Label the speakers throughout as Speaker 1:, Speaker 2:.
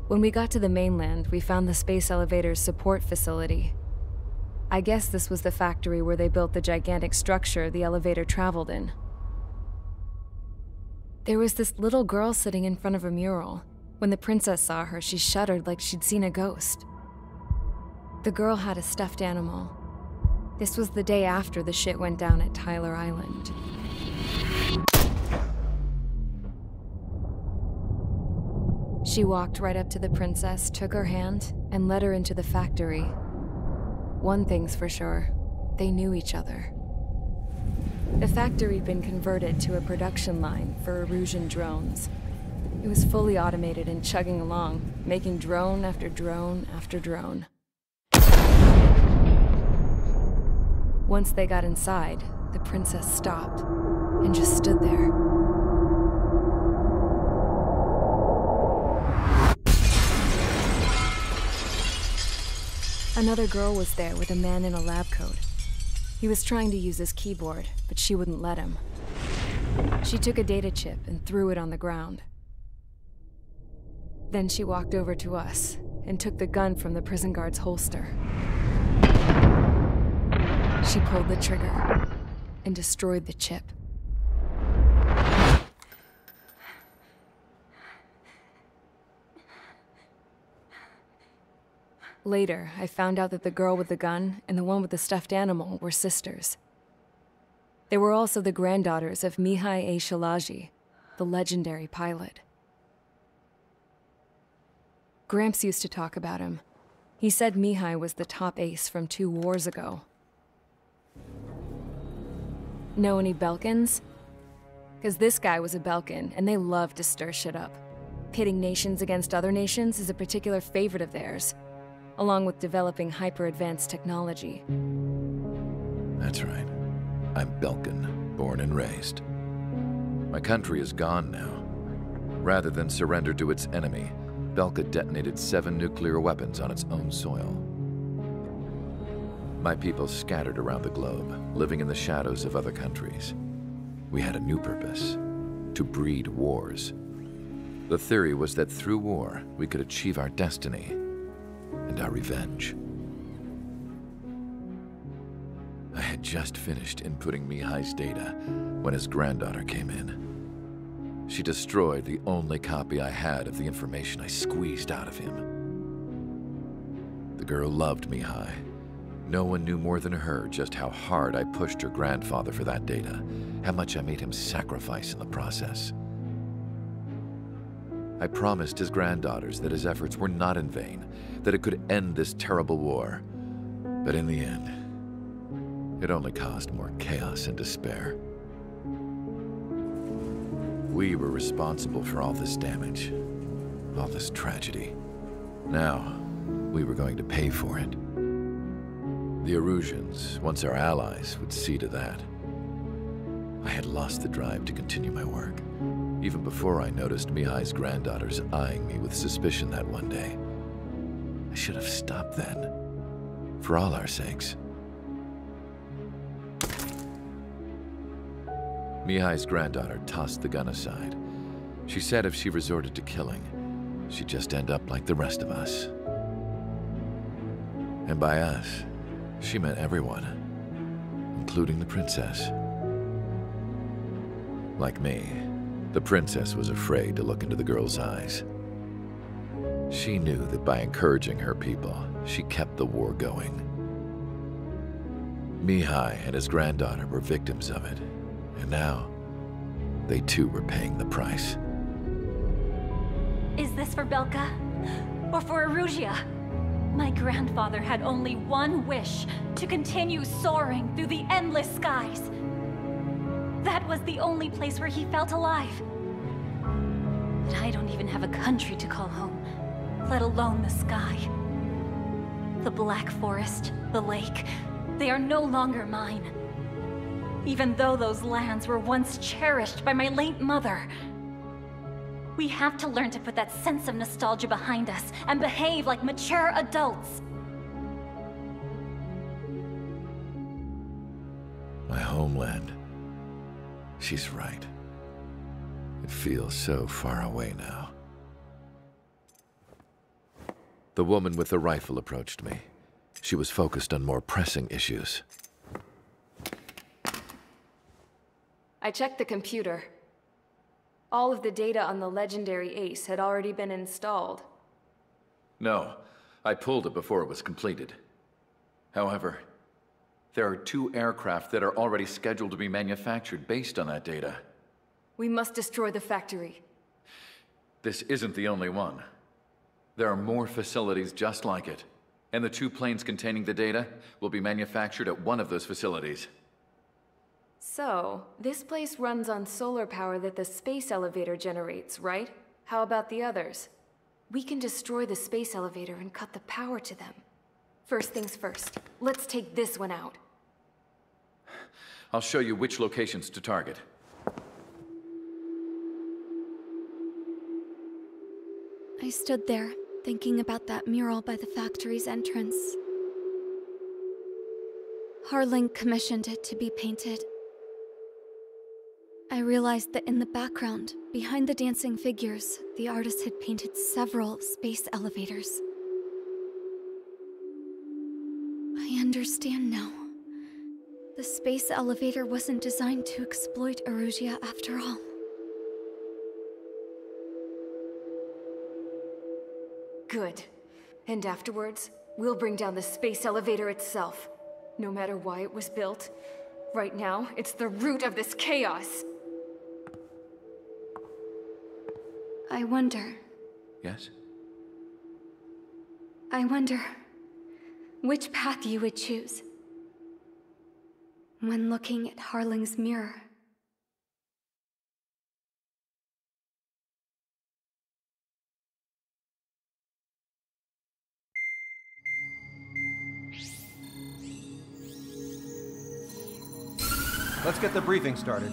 Speaker 1: When we got to the mainland, we found the space elevator's support facility. I guess this was the factory where they built the gigantic structure the elevator traveled in. There was this little girl sitting in front of a mural. When the princess saw her, she shuddered like she'd seen a ghost. The girl had a stuffed animal. This was the day after the shit went down at Tyler Island. She walked right up to the princess, took her hand, and led her into the factory. One thing's for sure, they knew each other. The factory had been converted to a production line for Erusian drones. It was fully automated and chugging along, making drone after drone after drone. Once they got inside, the princess stopped and just stood there. Another girl was there with a man in a lab coat. He was trying to use his keyboard, but she wouldn't let him. She took a data chip and threw it on the ground. Then she walked over to us and took the gun from the prison guard's holster. She pulled the trigger and destroyed the chip. Later, I found out that the girl with the gun and the one with the stuffed animal were sisters. They were also the granddaughters of Mihai A. Shalaji, the legendary pilot. Gramps used to talk about him. He said Mihai was the top ace from 2 wars ago. Know any Belkans? Because this guy was a Belkan, and they love to stir shit up. Pitting nations against other nations is a particular favorite of theirs, along with developing hyper-advanced technology.
Speaker 2: That's right. I'm Belkan, born and raised. My country is gone now. Rather than surrender to its enemy, Belka detonated 7 nuclear weapons on its own soil. My people scattered around the globe, living in the shadows of other countries. We had a new purpose: to breed wars. The theory was that through war, we could achieve our destiny and our revenge. I had just finished inputting Mihai's data when his granddaughter came in. She destroyed the only copy I had of the information I squeezed out of him. The girl loved Mihai. No one knew more than her just how hard I pushed her grandfather for that data, how much I made him sacrifice in the process. I promised his granddaughters that his efforts were not in vain, that it could end this terrible war. But in the end, it only caused more chaos and despair. We were responsible for all this damage, all this tragedy. Now, we were going to pay for it. The Erusians, once our allies, would see to that. I had lost the drive to continue my work, even before I noticed Mihai's granddaughters eyeing me with suspicion that one day. I should have stopped then, for all our sakes. Mihai's granddaughter tossed the gun aside. She said if she resorted to killing, she'd just end up like the rest of us. And by us, she meant everyone, including the princess. Like me, the princess was afraid to look into the girl's eyes. She knew that by encouraging her people, she kept the war going. Mihai and his granddaughter were victims of it, and now they too were paying the price.
Speaker 3: Is this for Belka? Or for Erusia? My grandfather had only one wish: to continue soaring through the endless skies. That was the only place where he felt alive. But I don't even have a country to call home, let alone the sky. The Black Forest, the lake, they are no longer mine. Even though those lands were once cherished by my late mother. We have to learn to put that sense of nostalgia behind us and behave like mature adults.
Speaker 2: My homeland. She's right. It feels so far away now. The woman with the rifle approached me. She was focused on more pressing issues.
Speaker 1: I checked the computer. All of the data on the legendary Ace had already been installed.
Speaker 2: No, I pulled it before it was completed. However, there are 2 aircraft that are already scheduled to be manufactured based on that data.
Speaker 1: We must destroy the factory.
Speaker 2: This isn't the only one. There are more facilities just like it, and the 2 planes containing the data will be manufactured at one of those facilities.
Speaker 1: So, this place runs on solar power that the space elevator generates, right? How about the others? We can destroy the space elevator and cut the power to them. First things first, let's take this one out.
Speaker 2: I'll show you which locations to target.
Speaker 4: I stood there, thinking about that mural by the factory's entrance. Harling commissioned it to be painted. I realized that in the background, behind the dancing figures, the artist had painted several space elevators. I understand now. The space elevator wasn't designed to exploit Erusia after all.
Speaker 1: Good. And afterwards, we'll bring down the space elevator itself. No matter why it was built, right now, it's the root of this chaos.
Speaker 4: I wonder which path you would choose when looking at Harling's mirror.
Speaker 5: Let's get the briefing started.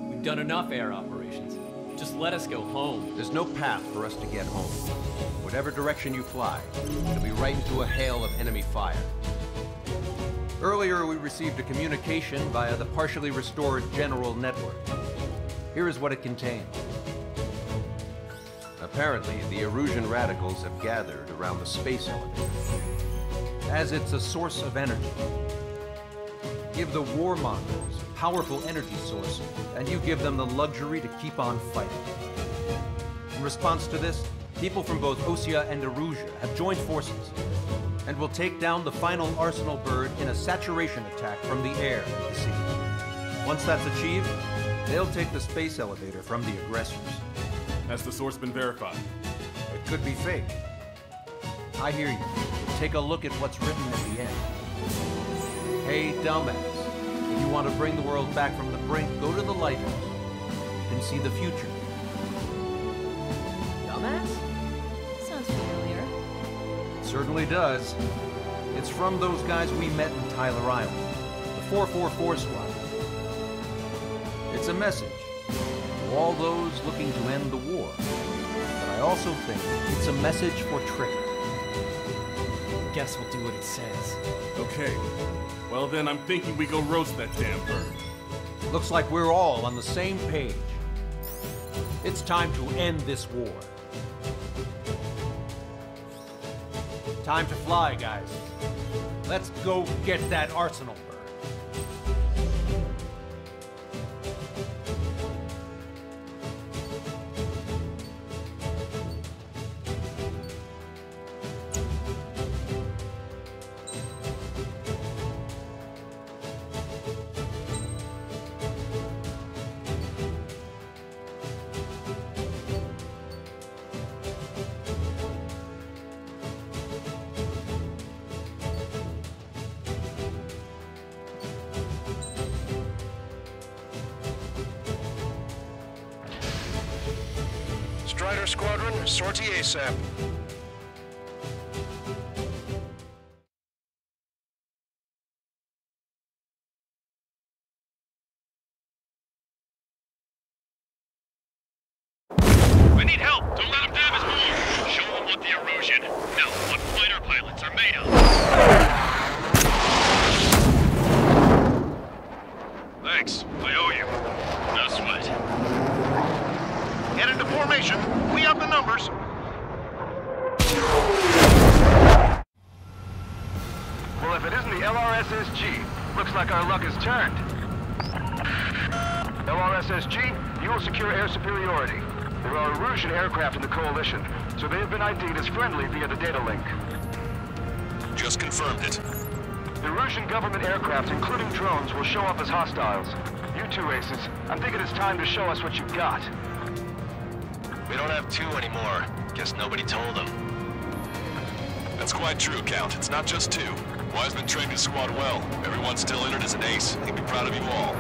Speaker 6: We've done enough air operations. Just let us go home.
Speaker 5: There's no path for us to get home. Whatever direction you fly, it'll be right into a hail of enemy fire. Earlier, we received a communication via the partially restored general network. Here is what it contained. Apparently, the Erusian radicals have gathered around the space elevator, as it's a source of energy. Give the warmongers a powerful energy source, and you give them the luxury to keep on fighting. In response to this, people from both Osea and Erusia have joined forces, and will take down the final Arsenal bird in a saturation attack from the air to the sea. Once that's achieved, they'll take the space elevator from the aggressors.
Speaker 7: Has the source been verified?
Speaker 5: It could be fake. I hear you. Take a look at what's written at the end. Hey, dumbass. If you want to bring the world back from the brink, go to the Lighthouse. You can see the future.
Speaker 3: Dumbass? Sounds familiar.
Speaker 5: It certainly does. It's from those guys we met in Tyler Island, the 444 Squad. It's a message to all those looking to end the war. But I also think it's a message for Trigger.
Speaker 6: Guess we'll do what it says.
Speaker 7: Okay. Well then, I'm thinking we go roast that damn bird.
Speaker 5: Looks like we're all on the same page. It's time to end this war. Time to fly, guys. Let's go get that Arsenal bird.
Speaker 8: Strider Squadron, sortie ASAP.
Speaker 9: We need help! Don't let them damage more! Show them what the Erusian, no, what fighter pilots are made of! Thanks, I owe you. No sweat.
Speaker 8: Get into formation. We have the numbers. it isn't the LRSSG, looks like our luck has turned. LRSSG, you will secure air superiority. There are Erusian aircraft in the Coalition, so they have been ID'd as friendly via the data link. Just confirmed it. The Erusian government aircraft, including drones, will show up as hostiles. You two aces, I'm thinking it's time to show us what you've got.
Speaker 10: We don't have two anymore. Guess nobody told them.
Speaker 8: That's quite true, Count. It's not just two. Wiseman trained his squad well. Everyone's still entered as an ace. He'd be proud of you all.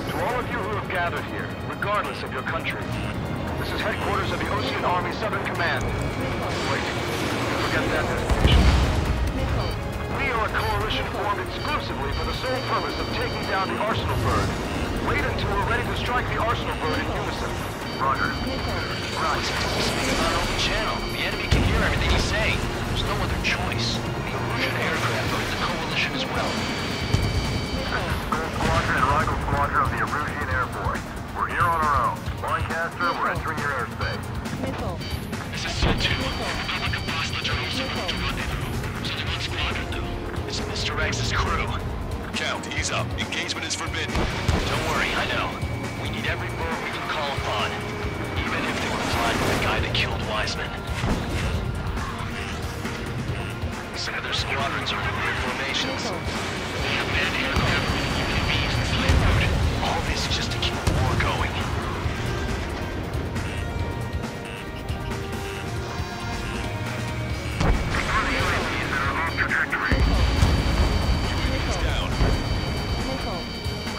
Speaker 8: To all of you who have gathered here, regardless of your country, this is headquarters of the Ocean Army Southern Command. Wait, forget that designation. We are a coalition formed exclusively for the sole purpose of taking down the Arsenal Bird. Wait until we're ready to strike the Arsenal Bird in unison. Roger.
Speaker 10: Right. Speak on our own channel. The enemy can hear everything you say. There's no other choice. The Erusian aircraft are in the Coalition as well.
Speaker 8: Gold Squadron and Rival Squadron of the Erusian Air Force. We're here on our own. Lancaster, we're entering your airspace.
Speaker 9: This is Sol 2. Republic of Boston are also moved to rendezvous. Something on Squadron, though.
Speaker 10: It's Mr. X's crew.
Speaker 8: Count, ease up. Engagement is forbidden.
Speaker 10: Don't worry, I know. We need every bird we can call upon. Even if they were flying with the guy that killed Wiseman. Some of their squadrons are in weird formations.
Speaker 9: They have manned aircraft with UAVs and slave road.
Speaker 10: All this just to keep the war going.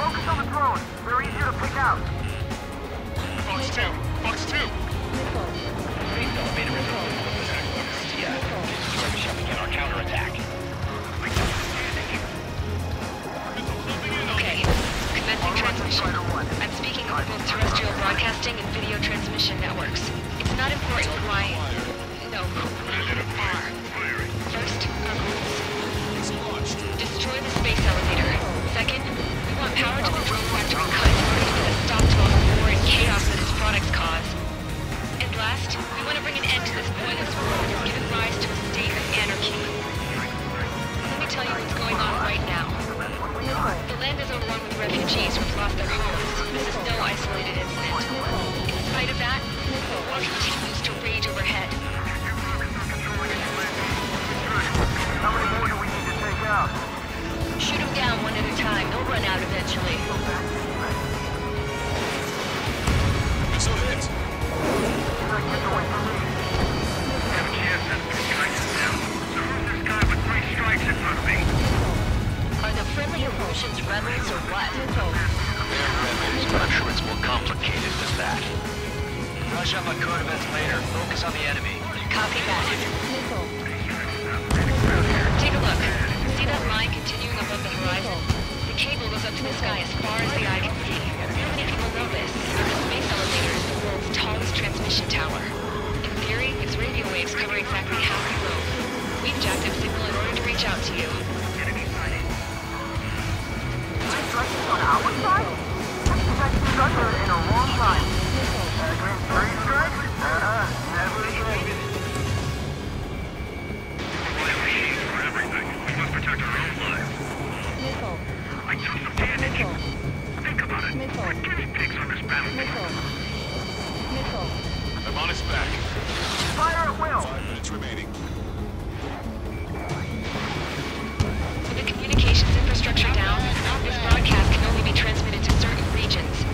Speaker 8: Focus on the drone. They're easier to pick out.
Speaker 9: Fox 2! Fox 2!
Speaker 10: Our counterattack.
Speaker 11: Okay, commencing transmission. I'm speaking over both terrestrial broadcasting and video transmission networks. It's not important why... No, who we are. First, our rules. Destroy the space elevator. Second, we want power to the drone factory cut in order to put a stop to all the war and chaos that its products cause. And last, we want to bring an end to this pointless war that has given rise to a state of anarchy. Let me tell you what's going on right now. The land is overrun with refugees who've lost their homes. This is no isolated incident. In spite of that, the war continues to rage overhead.
Speaker 8: How many more do we need to take out?
Speaker 11: Shoot them down one at a time. They'll run out eventually.
Speaker 8: Missile hit.
Speaker 11: Are the friendly Erusians rebels or what?
Speaker 10: They're rebels, but I'm sure it's more complicated than that. Rush up on code events later. Focus on the enemy.
Speaker 11: Copy that. Take a look. See that line continuing above the horizon? The cable goes up to the sky as far as the eye can see. Many people know this, but the space elevator is the world's tallest transmission tower. In theory, its radio waves cover exactly half the globe. We've jacked up signal in order to reach out to you.
Speaker 8: On our side? That's under in a long time. Three strikes? Never again.
Speaker 9: For everything. We must protect our own lives. I took some damage. Think about it. We're guinea pigs on this battlefield.
Speaker 8: I'm on his back. Fire at will. 5 minutes remaining.
Speaker 11: With the communications infrastructure down, this broadcast can only be transmitted to certain regions.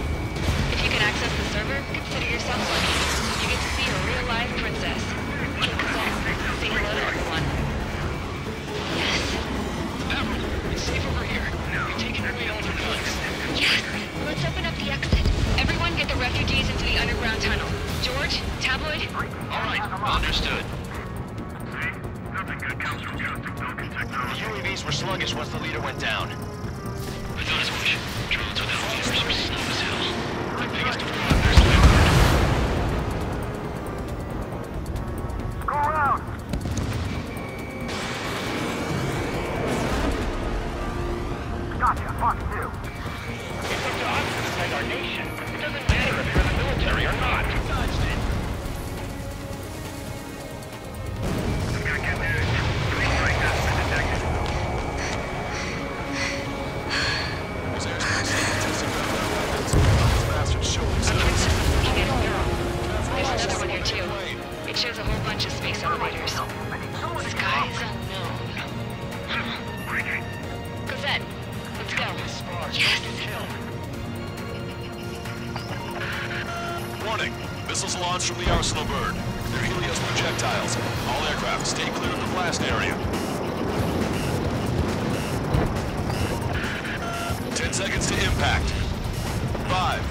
Speaker 11: If you can access the server, consider yourself lucky. You get to see a real-life princess. Say hello to everyone. Yes.
Speaker 10: Admiral, it's safe over here. You're taking away all the guns.
Speaker 11: Yes! Let's open up the exit. Everyone get the refugees into the underground tunnel. George, Tabloid?
Speaker 10: All right, understood.
Speaker 9: See? Nothing good comes from trusting broken
Speaker 10: The
Speaker 9: technology.
Speaker 10: UAVs were sluggish once the leader went down.
Speaker 9: I thought as much. Drones without leaders are slow as hell. The biggest of wonders ever.
Speaker 8: Go around. Gotcha, Fox 2.
Speaker 9: It's up to us to defend our nation. It doesn't matter if you're in the military or not. Dodged it. I'm gonna get there.
Speaker 12: Warning. Missiles launched from the Arsenal bird. They're Helios projectiles. All aircraft, stay clear of the blast area. 10 seconds to impact. 5,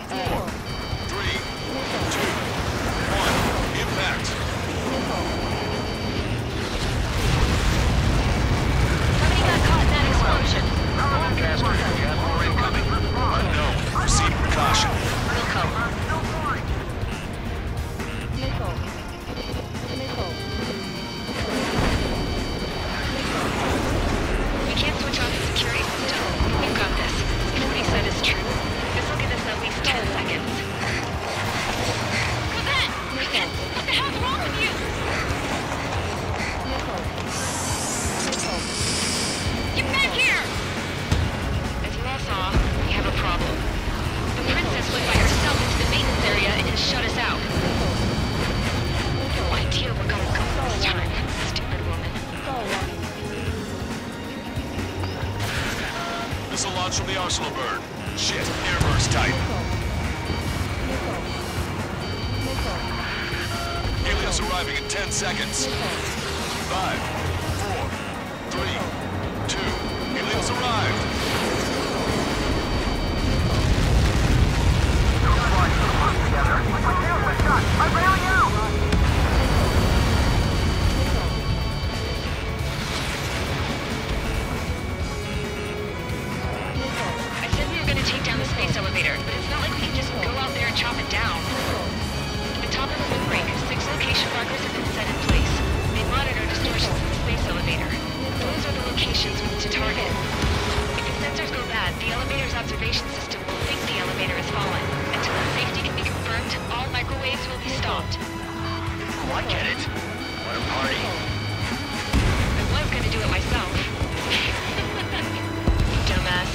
Speaker 12: 4, 3, 2, 1. Impact.
Speaker 11: Somebody got caught in that explosion.
Speaker 10: Broadcaster, you have more incoming.
Speaker 12: Unknown. Proceed with caution.
Speaker 11: We'll cover. We can't switch off the security system. We've got this. If what he said is true, this will give us at least 10 seconds. Cosette! Cosette! What the hell's wrong with you? Get back here! As you all saw, we have a problem. The princess went by herself into the maintenance area and has shut us out. No idea we're gonna go this time. Stupid woman.
Speaker 12: Missile launch from the Arsenal bird. Shit, airburst tight. Helios arriving in 10 seconds. 5, 4, 3, 2. Helios arrived.
Speaker 8: I'm bailing out!
Speaker 11: I said we were gonna take down the space elevator, but it's not like we can just go out there and chop it down. At the top of the windbreak, 6 location markers have been set in place. They monitor distortions in the space elevator. Those are the locations we need to target. If the sensors go bad, the elevator's observation system will think the elevator has fallen. Until its safety can be confirmed, all microwaves will be stopped.
Speaker 10: Oh, I get it. What a party.
Speaker 11: I was gonna do it myself. Dumbass.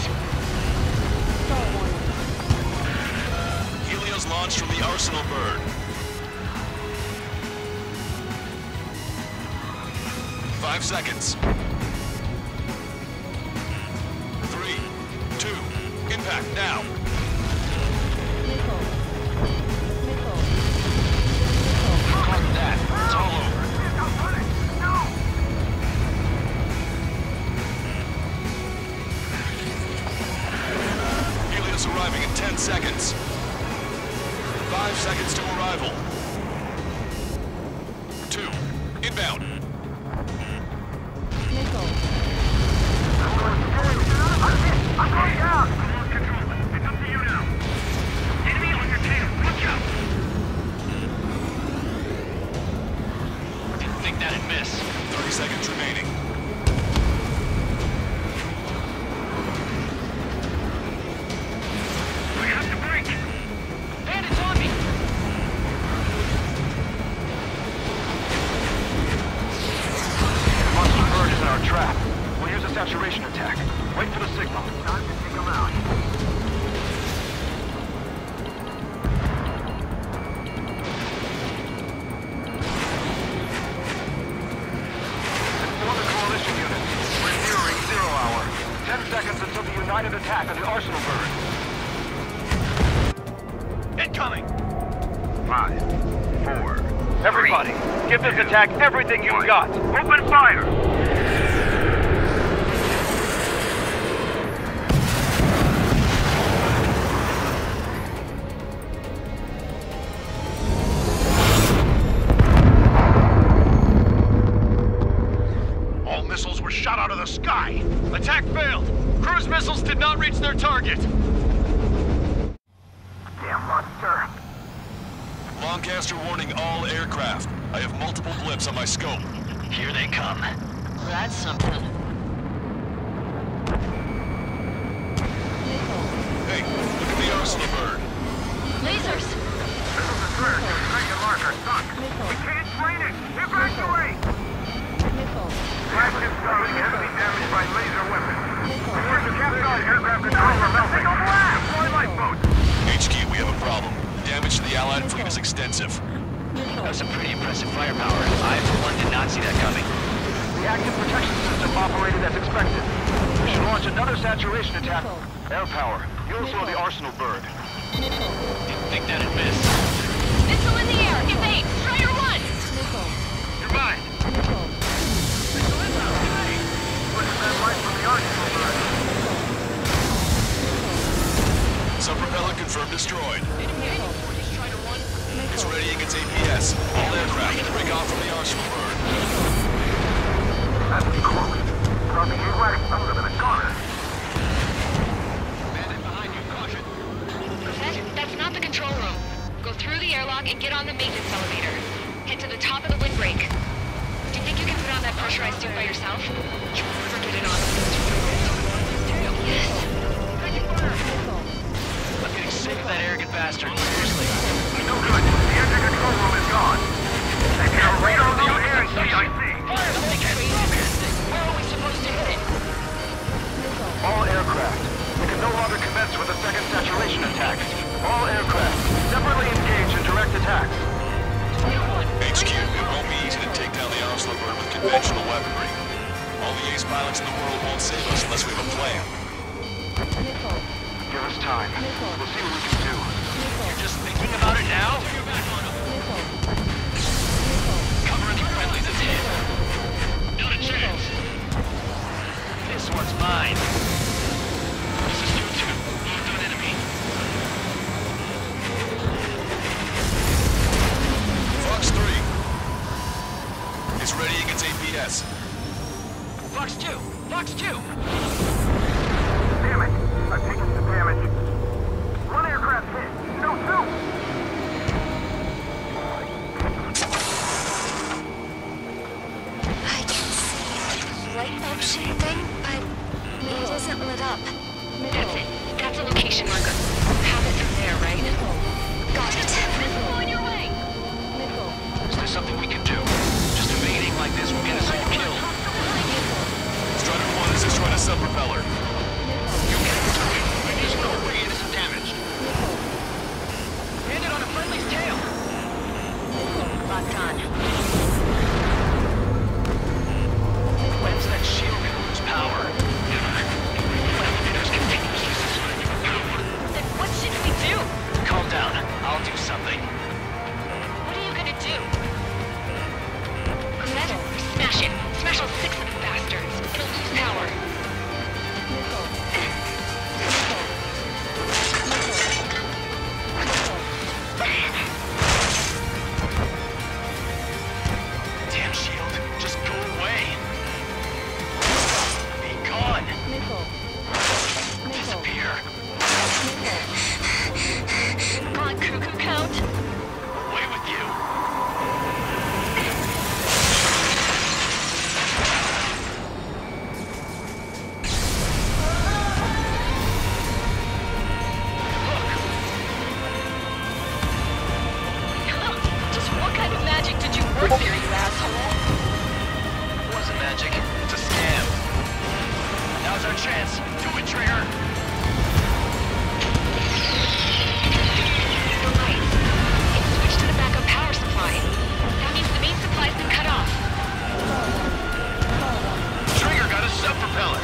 Speaker 12: Helios launched from the Arsenal bird. 5 seconds. 3, 2, impact now.
Speaker 10: Fuck that. It's all over.
Speaker 12: Helios arriving in 10 seconds. 5 seconds to arrival. 2, inbound.
Speaker 8: I'm going down!
Speaker 9: Control. It's up to you now. Enemy on your tail. Watch out!
Speaker 10: Didn't think that'd miss.
Speaker 12: 30 seconds remaining.
Speaker 9: I have to break.
Speaker 10: Bandits on me!
Speaker 8: Monster bird is in our trap. We'll use a saturation attack. Wait for the signal. Time to take them out. Inform the coalition units. We're nearing 0 hour. 10 seconds until the united attack on the Arsenal bird.
Speaker 9: Incoming.
Speaker 8: 5, 4. Everybody, give this attack everything you've got.
Speaker 9: Open fire.
Speaker 8: All missiles were shot out of the sky. Attack failed. Cruise missiles did not reach their target. Damn monster.
Speaker 12: Lancaster warning all aircraft. I have multiple blips on my scope.
Speaker 10: Here they come. That's something.
Speaker 12: Hey, look at the Arsenal bird.
Speaker 11: Lasers!
Speaker 8: Missiles adverse. Second marker sunk. We can't train it. Evacuate. Flash incoming. Heavily damaged by laser weapons. Report to Capcom aircraft controller melting. Deploy lifeboats.
Speaker 12: HQ, we have a problem. Damage to the Allied fleet is extensive.
Speaker 10: That's some pretty impressive firepower. I, for one, did not see that coming.
Speaker 8: The active protection system operated as expected. We should launch another saturation attack. Air power. You'll slow the Arsenal bird.
Speaker 10: Didn't think that'd miss.
Speaker 12: gets APS. All aircraft, break off from the arsenal bird.
Speaker 8: That's close. Dropping AWACS under them in a corner.
Speaker 10: Bandit behind you, caution.
Speaker 11: That's not the control room. Go through the airlock and get on the maintenance elevator. Head to the top of the windbreak. Do you think you can put on that pressurized suit by yourself? You'll never get it on. Yes.
Speaker 10: I'm getting sick of that arrogant bastard. Seriously.
Speaker 8: No good. The engine control room is gone. They can radar no air in CIC.
Speaker 10: Where are we supposed to hit it?
Speaker 8: All aircraft. We can no longer commence with a second saturation attack. All aircraft, separately engage in direct attacks.
Speaker 12: HQ, it won't be easy to take down the arsenal bird with conventional weaponry. All the ace pilots in the world won't save us unless we have a plan.
Speaker 8: Give us time. We'll see what we can do.
Speaker 10: You're just thinking about it now? Cover the friendlies is hit. Not a chance. This one's mine. This is 2-2. Locked on enemy.
Speaker 12: Fox 3. It's ready against APS.
Speaker 10: Fox 2! Fox 2!
Speaker 8: Damn it! I've taken some damage. One aircraft hit. No, two!
Speaker 4: I can see a light bulb shape thing, but it isn't lit up.
Speaker 11: That's it. That's a location marker. Have it from there, right?
Speaker 4: Got it.
Speaker 3: On your way!
Speaker 10: Is there something we can do? Just evading like this will get us all killed.
Speaker 12: Strider 1 is destroying a sub-propeller.
Speaker 10: You can't do it. There's no way it isn't damaged. Landed on a friendly's tail.
Speaker 11: Locked on.
Speaker 10: When's that shield gonna lose power? Elevators continuously suspend your power.
Speaker 11: Then what should we do?
Speaker 10: Calm down. I'll do something.
Speaker 11: What are you gonna do? Metal. Smash it. Smash all 6 of the bastards. It'll lose power.
Speaker 10: Damn shield. Just go away. Be gone. Disappear.
Speaker 11: Come on, Cuckoo Count.
Speaker 10: Away with you.
Speaker 11: Just what kind of magic did you work there, you asshole?
Speaker 10: It wasn't magic. It's a scam. Now's our chance. Do it, Trigger.
Speaker 11: The lights. It's switched to the backup power supply. That means the main supply's been cut off.
Speaker 10: Trigger got a sub-propeller.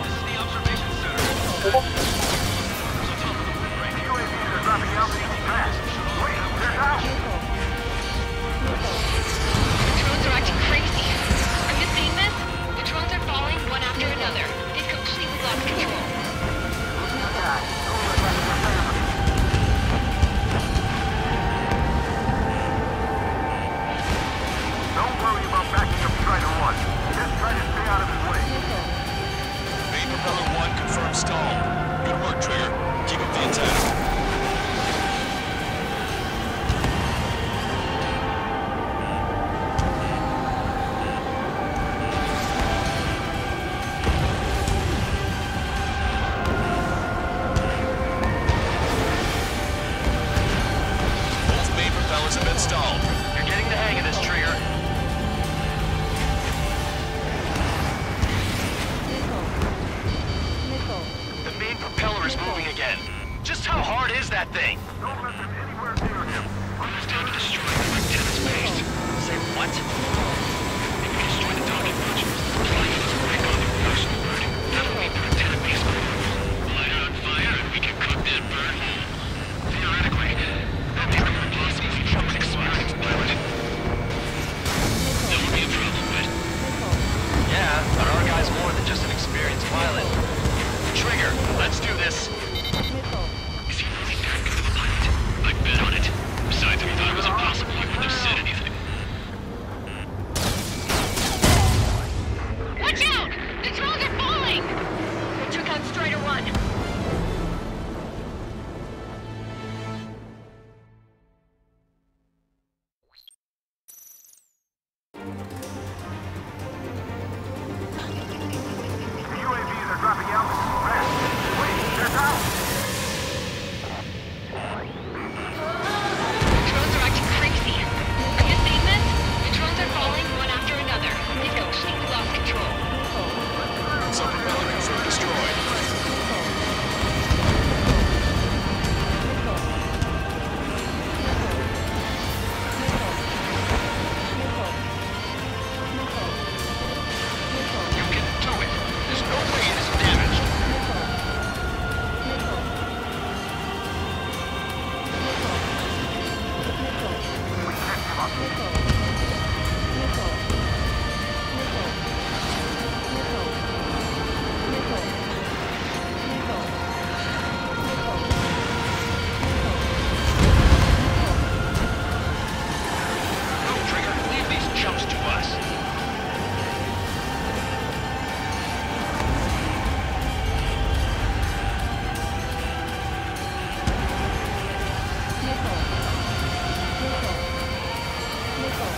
Speaker 10: This is the observation center. There's a top of the windbreak.
Speaker 8: UAVs are dropping altitude fast. Wait, they're out!
Speaker 11: The drones are acting crazy. Are you seeing this? The drones are falling one after another. They've completely lost control.
Speaker 8: Don't worry about backing up Strider 1. Just try to stay out of his way.
Speaker 12: Main propeller 1 confirmed stall. Good work, Trigger. Keep up the attack. Both main propellers have been stalled.
Speaker 10: You're getting the hang of this, Trigger. The main propeller is moving again. Just how hard is that thing?
Speaker 8: Don't let them anywhere near him.
Speaker 10: It's time to destroy the lieutenant's base. Say what? If we destroy the docking modules, the plane is break on the arsenal bird. That'll mean the lieutenant base will light it on fire and we can cook that bird. Theoretically, that makes it impossible for Trump's experienced pilot. That would be a problem, but... Yeah, but our guy's more than just an experienced pilot. Trigger, let's do this. Is he really that good of a pilot? I'd bet on it. Besides, if he thought it was impossible,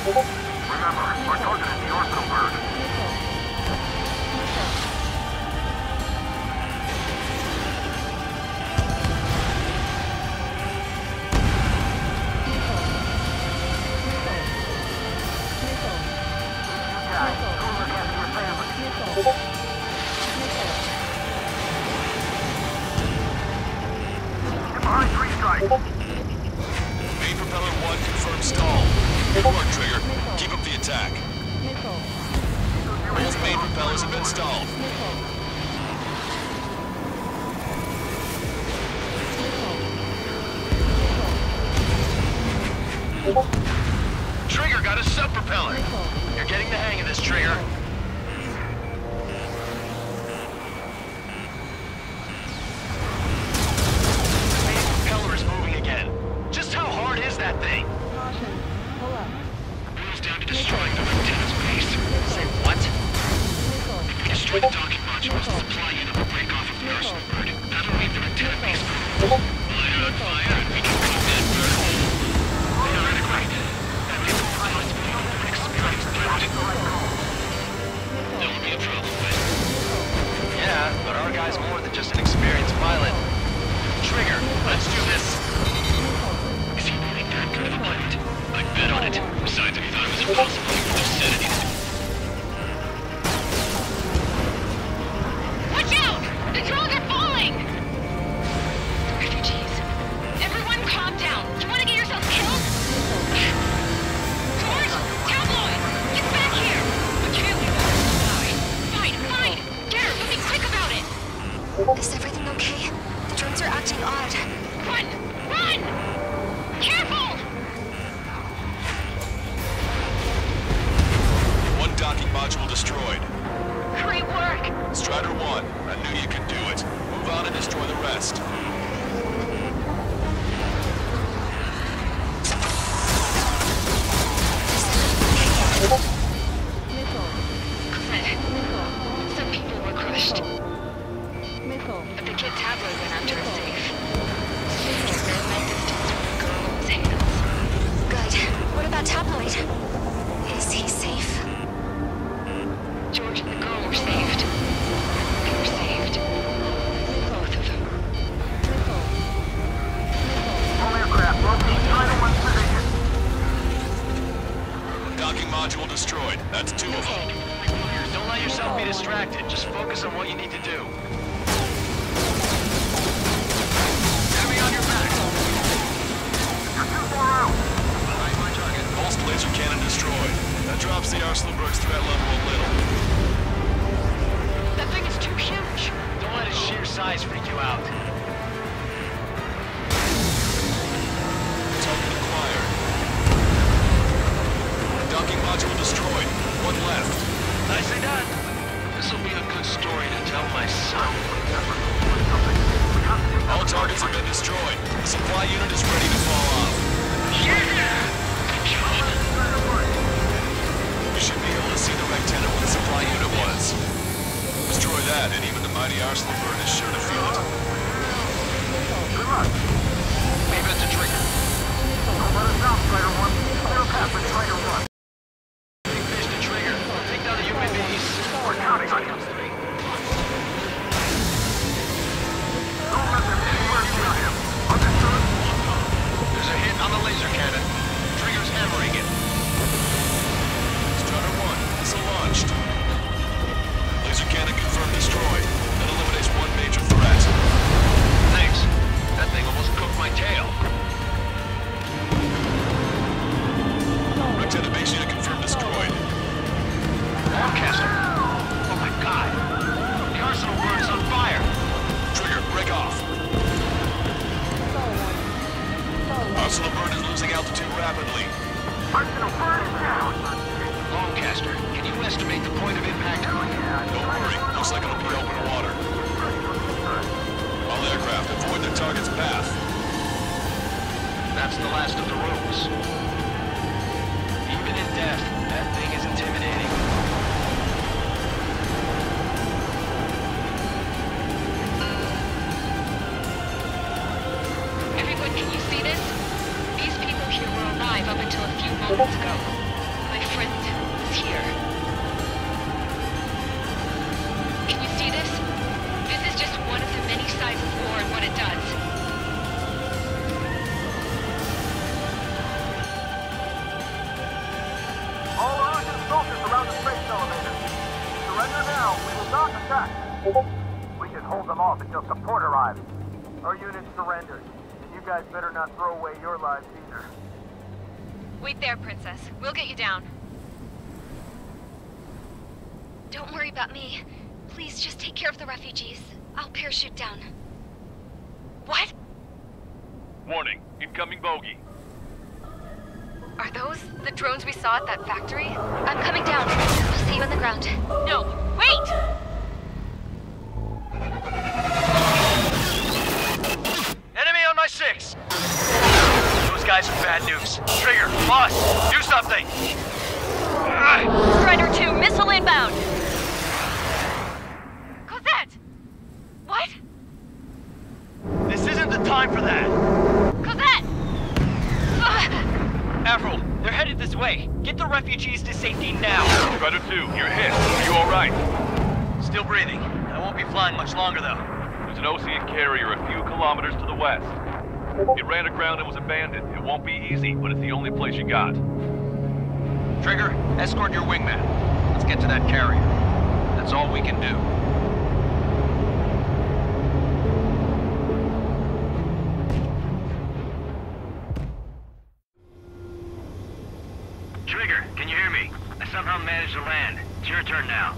Speaker 8: Remember, our target is the orbital bird.
Speaker 12: Main propeller 1 confirmed stall. Good work, Trigger. Keep up the attack. Both main propellers have been stalled.
Speaker 10: Trigger got a sub-propeller. You're getting the hang of this, Trigger. Destroy the docking modules. The supply unit will break off of the Arsenal bird. That'll mean the antenna base will light it on fire and we can cook that bird whole. They are great. That means the pilots will be an experienced pilot. There will be a problem, but... Yeah, but our guy's more than just an experienced pilot. Trigger, let's do this.
Speaker 9: Is he really that good of a pilot? I'd bet on it. Besides, if he thought it was impossible, he would have said anything.
Speaker 11: The drones are falling! Refugees. Everyone calm down. You want to get yourself killed? George! Tabloid! Get back here! I can't leave us die. Fine. Garrett, something quick about it!
Speaker 4: Is everything okay? The drones are acting odd.
Speaker 11: Run! Careful!
Speaker 12: One docking module destroyed.
Speaker 11: Great work!
Speaker 12: Strider 1, I knew you could do it. Move on and destroy the rest.
Speaker 11: Some people were crushed. But the kid Tabloid went after a safe. Their med distance from the girl's hands.
Speaker 4: Good. What about Tabloid? Is he safe?
Speaker 11: George and the girl were saved. They were saved. Both of them.
Speaker 8: All aircraft, locate Strider 1's position.
Speaker 12: Docking module destroyed. That's 2 of them.
Speaker 10: Don't let yourself be distracted. Just focus on what you need to do. Enemy on your back.
Speaker 8: You're too far out.
Speaker 10: Behind my target.
Speaker 12: Pulse laser cannon destroyed. That drops the Arsenalberg's threat level a little.
Speaker 11: That thing is too huge.
Speaker 10: Don't let its sheer size freak you out.
Speaker 12: Target acquired. Docking module destroyed. 1 left.
Speaker 10: Nicely done. This'll be a good story to tell my son.
Speaker 12: All targets have been destroyed. The supply unit is ready to fall off. You should be able to see the rectangle where the supply unit was. Destroy that, and even the mighty Arsenalberg is sure to feel it.
Speaker 8: Good luck.
Speaker 10: Leave it to Trigger.
Speaker 8: Don't let us down, Strider 1. Clear a path for Strider 1.
Speaker 10: Big fish to Trigger. Take down the UAVs.
Speaker 8: We're counting on you. Don't let them anywhere near him. Understood?
Speaker 10: There's a hit on the laser cannon. Trigger's hammering it.
Speaker 12: Strider 1, missile launched. Laser cannon confirmed destroyed. That eliminates 1 major threat.
Speaker 10: Thanks. That thing almost cooked my tail.
Speaker 12: Rectangle base unit confirmed destroyed.
Speaker 10: Lancaster. Oh my god. The Arsenalberg is on fire.
Speaker 12: Trigger, break off. Arsenalberg is losing altitude rapidly.
Speaker 8: Arsenalberg is down.
Speaker 10: Lancaster, can you estimate the point of impact?
Speaker 12: Don't worry, looks like it'll be open water. All aircraft, avoid the target's path.
Speaker 10: That's the last of the rooms. Even in death, that thing is intimidating.
Speaker 11: Everyone, can you see this? These people here were alive up until a few moments ago.
Speaker 8: Stop attack! We can hold them off until support arrives. Our unit surrendered, and you guys better not throw away your lives either.
Speaker 11: Wait there, Princess. We'll get you down. Don't worry about me. Please just take care of the refugees. I'll parachute down. What?
Speaker 9: Warning, incoming bogey.
Speaker 11: Are those the drones we saw at that factory? I'm coming down. I'll see you on the ground. No, wait!
Speaker 10: Enemy on my 6! Those guys are bad news. Trigger, boss, do something!
Speaker 11: Strider 2, missile inbound! Cosette! What?
Speaker 10: This isn't the time for that!
Speaker 11: Cosette!
Speaker 10: Avril, they're headed this way. Get the refugees to safety now.
Speaker 9: Strider 2, you're hit. Are you alright?
Speaker 10: Still breathing. I won't be flying much longer, though.
Speaker 9: There's an Osean carrier a few kilometers to the west. It ran aground and was abandoned. It won't be easy, but it's the only place you got.
Speaker 5: Trigger, escort your wingman. Let's get to that carrier. That's all we can do.
Speaker 8: Trigger, can you hear me? I somehow managed to land. It's your turn now.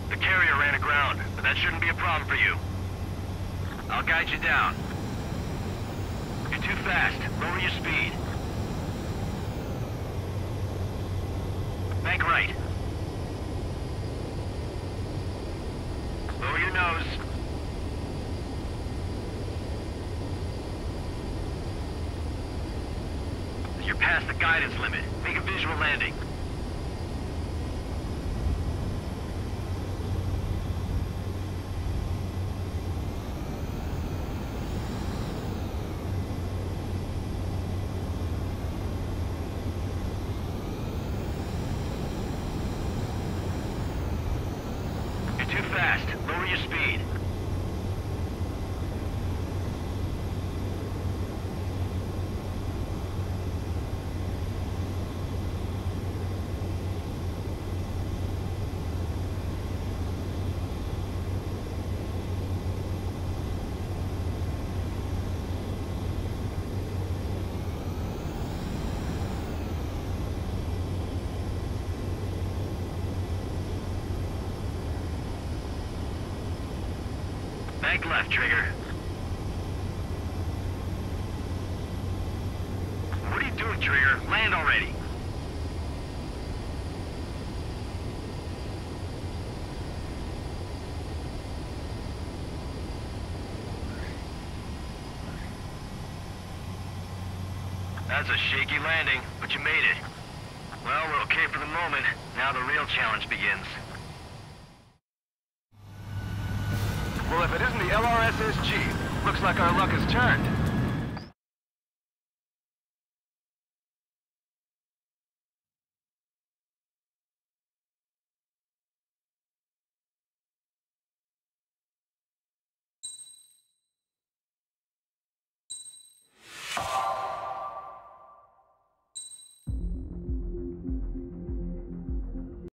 Speaker 8: The carrier ran aground, but that shouldn't be a problem for you. I'll guide you down. You're too fast. Lower your speed. Bank right. Lower your nose. You're past the guidance limit. Make a visual landing. You're too fast. Lower your speed. Bank left, Trigger. What are you doing, Trigger? Land already. That's a shaky landing, but you made it. Well, we're okay for the moment. Now the real challenge begins. Well, if it isn't the LRSSG, looks like our luck has turned.